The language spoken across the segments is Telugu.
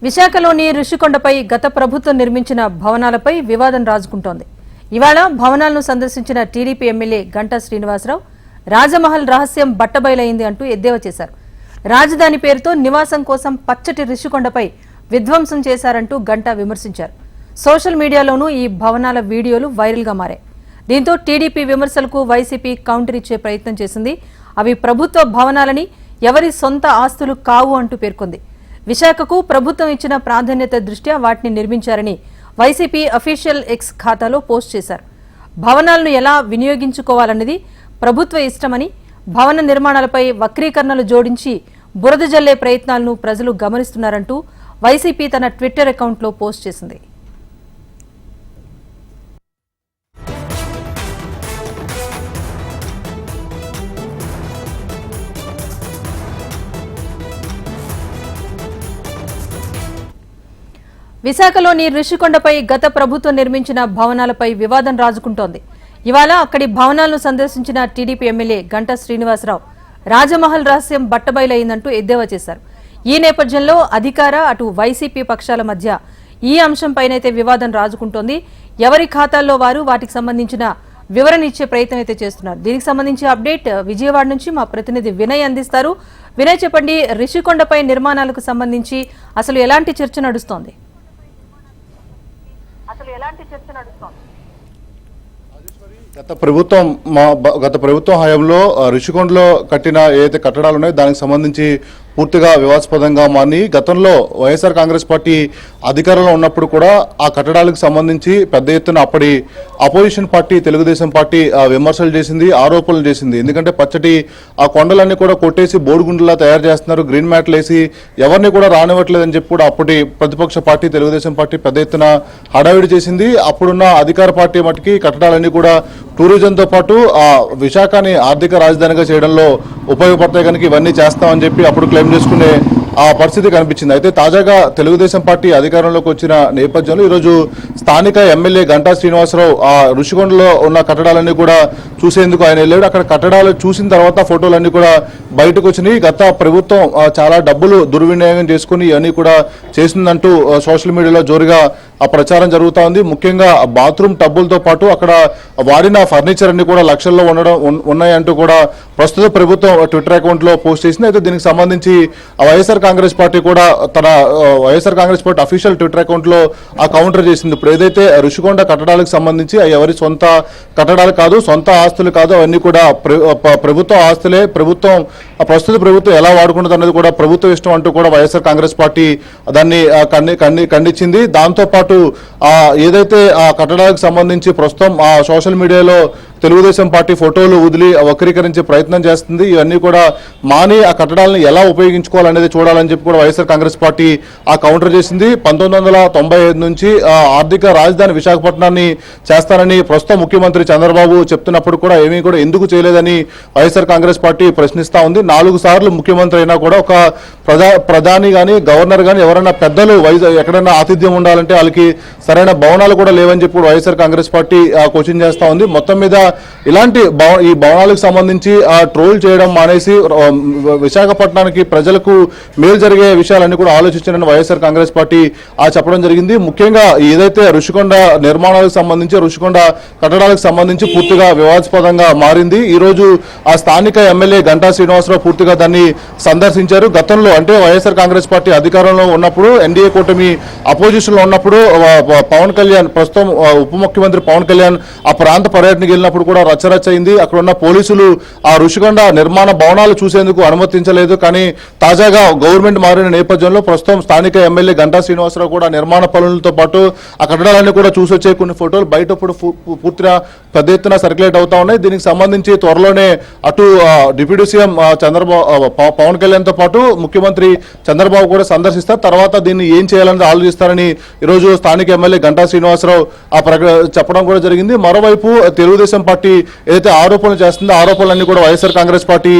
విశాఖలోని ఋషికొండపై గత ప్రభుత్వం నిర్మించిన భవనాలపై వివాదం రాజుకుంటోంది. ఇవాళ భవనాలను సందర్శించిన టీడీపీ ఎమ్మెల్యే గంటా శ్రీనివాసరావు రాజమహల్ రహస్యం బట్టబయలైంది అంటూ ఎద్దేవా చేశారు. రాజధాని పేరుతో నివాసం కోసం పచ్చటి ఋషికొండపై విధ్వంసం చేశారంటూ గంటా విమర్శించారు. సోషల్ మీడియాలోనూ ఈ భవనాల వీడియోలు వైరల్గా మారాయి. దీంతో టీడీపీ విమర్శలకు వైసీపీ కౌంటర్ ఇచ్చే ప్రయత్నం చేసింది. అవి ప్రభుత్వ భవనాలని, ఎవరి సొంత ఆస్తులు కావు అంటూ పేర్కొంది. విశాఖకు ప్రభుత్వం ఇచ్చిన ప్రాధాన్యత దృష్ట్యా వాటిని నిర్మించారని వైసీపీ అఫీషియల్ ఎక్స్ ఖాతాలో పోస్ట్ చేశారు. భవనాలను ఎలా వినియోగించుకోవాలన్నది ప్రభుత్వ ఇష్టమని, భవన నిర్మాణాలపై వక్రీకరణలు జోడించి బురద జల్లే ప్రయత్నాలను ప్రజలు గమనిస్తున్నారంటూ వైసీపీ తన ట్విట్టర్ అకౌంట్లో పోస్ట్ చేసింది. విశాఖలోని ఋషికొండపై గత ప్రభుత్వం నిర్మించిన భవనాలపై వివాదం రాజుకుంటోంది. ఇవాళ అక్కడి భవనాలను సందర్శించిన టీడీపీ ఎమ్మెల్యే గంటా శ్రీనివాసరావు రాజమహల్ రహస్యం బట్టబయలైందంటూ ఎద్దేవా చేశారు. ఈ నేపథ్యంలో అధికార, అటు వైసీపీ పక్షాల మధ్య ఈ అంశంపైనైతే వివాదం రాజుకుంటోంది. ఎవరి ఖాతాల్లో వారు వాటికి సంబంధించిన వివరణ ఇచ్చే ప్రయత్నం అయితే చేస్తున్నారు. దీనికి సంబంధించి అప్డేట్ విజయవాడ నుంచి మా ప్రతినిధి వినయ్ అందిస్తారు. వినయ్, చెప్పండి, ఋషికొండపై నిర్మాణాలకు సంబంధించి అసలు ఎలాంటి చర్చ నడుస్తోంది? గత ప్రభుత్వం హయాంలో ఋషికొండలో కట్టిన ఏదైతే కట్టడాలు ఉన్నాయో దానికి సంబంధించి పూర్తిగా వివాదాస్పదంగా మారి గతంలో వైఎస్ఆర్ కాంగ్రెస్ పార్టీ అధికారంలో ఉన్నప్పుడు కూడా ఆ కట్టడాలకు సంబంధించి పెద్ద ఎత్తున అప్పటి అపోజిషన్ పార్టీ తెలుగుదేశం పార్టీ విమర్శలు చేసింది, ఆరోపణలు చేసింది. ఎందుకంటే పచ్చటి ఆ కొండలన్నీ కూడా కొట్టేసి బోడిగుండలా తయారు చేస్తున్నారు, గ్రీన్ మ్యాట్లు వేసి ఎవరిని కూడా రానివ్వట్లేదని చెప్పి కూడా అప్పటి ప్రతిపక్ష పార్టీ తెలుగుదేశం పార్టీ పెద్ద ఎత్తున హడావిడి చేసింది. అప్పుడున్న అధికార పార్టీ మటుకి కట్టడాలన్నీ కూడా టూరిజంతో పాటు ఆ విశాఖని ఆర్థిక రాజధానిగా చేయడంలో ఉపయోగపడతాయి కనుక ఇవన్నీ చేస్తామని చెప్పి అప్పుడు క్లెయిమ్ చేసుకునే ఆ పరిస్థితి కనిపించింది. అయితే తాజాగా తెలుగుదేశం పార్టీ అధికారంలోకి వచ్చిన నేపథ్యంలో ఈరోజు స్థానిక ఎమ్మెల్యే గంటా శ్రీనివాసరావు ఆ ఋషికొండలో ఉన్న కట్టడాలన్నీ కూడా చూసేందుకు ఆయన వెళ్ళాడు. అక్కడ కట్టడాలు చూసిన తర్వాత ఫోటోలన్నీ కూడా బయటకు వచ్చినాయి. గత ప్రభుత్వం చాలా డబ్బులు దుర్వినియోగం చేసుకుని ఇవన్నీ కూడా చేసిందంటూ సోషల్ మీడియాలో జోరుగా ఆ ప్రచారం జరుగుతూ ఉంది. ముఖ్యంగా బాత్రూమ్ టబ్బులతో పాటు అక్కడ వాడిన ఫర్నిచర్ అన్ని కూడా లక్షల్లో ఉన్నాయంటూ కూడా ప్రస్తుత ప్రభుత్వం ట్విట్టర్ అకౌంట్లో పోస్ట్ చేసింది. అయితే దీనికి సంబంధించి వైఎస్ఆర్ కాంగ్రెస్ పార్టీ కూడా తన YSR Congress party official Twitter అకౌంట్లో ఆ కౌంటర్ చేసింది. ఇప్పుడు ఏదైతే ఋషికొండ కట్టడాలకు సంబంధించి ఎవరి సొంత కట్టడాలు కాదు, సొంత ఆస్తులు కాదు, అవన్నీ కూడా ప్రభుత్వ ఆస్తులే, ప్రస్తుత ప్రభుత్వం ఎలా వాడుకుంటుంది అన్నది కూడా ప్రభుత్వ ఇష్టం అంటూ కూడా వైఎస్ఆర్ కాంగ్రెస్ పార్టీ దాన్ని ఖండించింది. దాంతో పాటు ఏదైతే ఆ కట్టడాలకు సంబంధించి ప్రస్తుతం ఆ సోషల్ మీడియాలో తెలుగుదేశం పార్టీ ఫోటోలు వదిలి వక్రీకరించే ప్రయత్నం చేస్తుంది. ఇవన్నీ కూడా మాని ఆ కట్టడాలను ఎలా ఉపయోగించుకోవాలనేది చూడాలని చెప్పి కూడా వైఎస్ఆర్ కాంగ్రెస్ పార్టీ ఆ కౌంటర్ చేసింది. 1995 నుంచి ఆర్థిక రాజధాని విశాఖపట్నాన్ని చేస్తానని ప్రస్తుత ముఖ్యమంత్రి చంద్రబాబు చెప్తున్నప్పుడు కూడా ఏమీ కూడా ఎందుకు చేయలేదని వైఎస్ఆర్ కాంగ్రెస్ పార్టీ ప్రశ్నిస్తూ ఉంది. 4 సార్లు ముఖ్యమంత్రి అయినా కూడా ఒక ప్రధాని కానీ గవర్నర్ కానీ ఎవరైనా పెద్దలు ఎక్కడైనా ఆతిథ్యం ఉండాలంటే వాళ్ళకి సరైన భవనాలు కూడా లేవని చెప్పి వైఎస్ఆర్ కాంగ్రెస్ పార్టీ క్వశ్చన్ చేస్తూ ఉంది. మొత్తం మీద ఇలాంటి ఈ భవనాలకు సంబంధించి ట్రోల్ చేయడం మానేసి విశాఖపట్నానికి ప్రజలకు మేలు జరిగే విషయాలన్నీ కూడా ఆలోచించాలని వైఎస్ఆర్ కాంగ్రెస్ పార్టీ చెప్పడం జరిగింది. ముఖ్యంగా ఏదైతే ఋషికొండ నిర్మాణాలకు సంబంధించి, ఋషికొండ కట్టడాలకు సంబంధించి పూర్తిగా వివాదాస్పదంగా మారింది. ఈ రోజు ఆ స్థానిక ఎమ్మెల్యే గంటా శ్రీనివాసరావు పూర్తిగా దాన్ని సందర్శించారు. గతంలో అంటే వైఎస్ఆర్ కాంగ్రెస్ పార్టీ అధికారంలో ఉన్నప్పుడు, ఎన్డీఏ కూటమి అపోజిషన్ లో ఉన్నప్పుడు పవన్ కళ్యాణ్, ప్రస్తుతం ఉప ముఖ్యమంత్రి పవన్ కళ్యాణ్ ఆ ప్రాంత పర్యటనకి వెళ్ళినప్పుడు కూడా రచ్చరచ్చ అయింది. అక్కడ ఉన్న పోలీసులు ఆ ఋషికొండ నిర్మాణ భవనాలు చూసేందుకు అనుమతించలేదు. కానీ తాజాగా గవర్నమెంట్ మారిన నేపథ్యంలో ప్రస్తుతం స్థానిక ఎమ్మెల్యే గంటా శ్రీనివాసరావు కూడా నిర్మాణ పనులతో పాటు ఆ కట్టడాలన్నీ కూడా చూసొచ్చే కొన్ని ఫోటోలు బయట పూర్తిగా పెద్ద ఎత్తున సర్క్యులేట్ అవుతా ఉన్నాయి. దీనికి సంబంధించి త్వరలోనే అటు డిప్యూటీ సీఎం పవన్ కళ్యాణ్ తో పాటు ముఖ్యమంత్రి చంద్రబాబు కూడా సందర్శిస్తారు. తర్వాత దీన్ని ఏం చేయాలని ఆలోచిస్తారని ఈరోజు స్థానిక ఎమ్మెల్యే గంటా శ్రీనివాసరావు చెప్పడం కూడా జరిగింది. మరోవైపు తెలుగుదేశం పార్టీ ఏదైతే ఆరోపణలు చేస్తుందో ఆరోపణలన్నీ కూడా వైఎస్ఆర్ కాంగ్రెస్ పార్టీ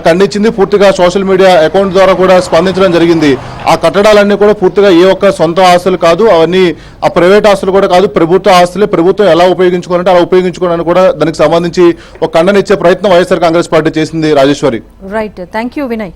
ఖండించింది. పూర్తిగా సోషల్ మీడియా అకౌంట్ ద్వారా కూడా స్పందించడం జరిగింది. ఆ కట్టడాలన్నీ కూడా పూర్తిగా ఏ ఒక్క సొంత ఆస్తులు కాదు, అవన్నీ ఆ ప్రైవేట్ ఆస్తులు కూడా కాదు, ప్రభుత్వ ఆస్తులే. ప్రభుత్వం ఎలా ఉపయోగించుకోవాలంటే అలా ఉపయోగించుకోవడానికి కూడా దానికి సంబంధించి ఒక ఖండన ఇచ్చే ప్రయత్నం వైఎస్ఆర్ కాంగ్రెస్ పార్టీ చేసింది. Rajeshwari. Right, thank you Vinay.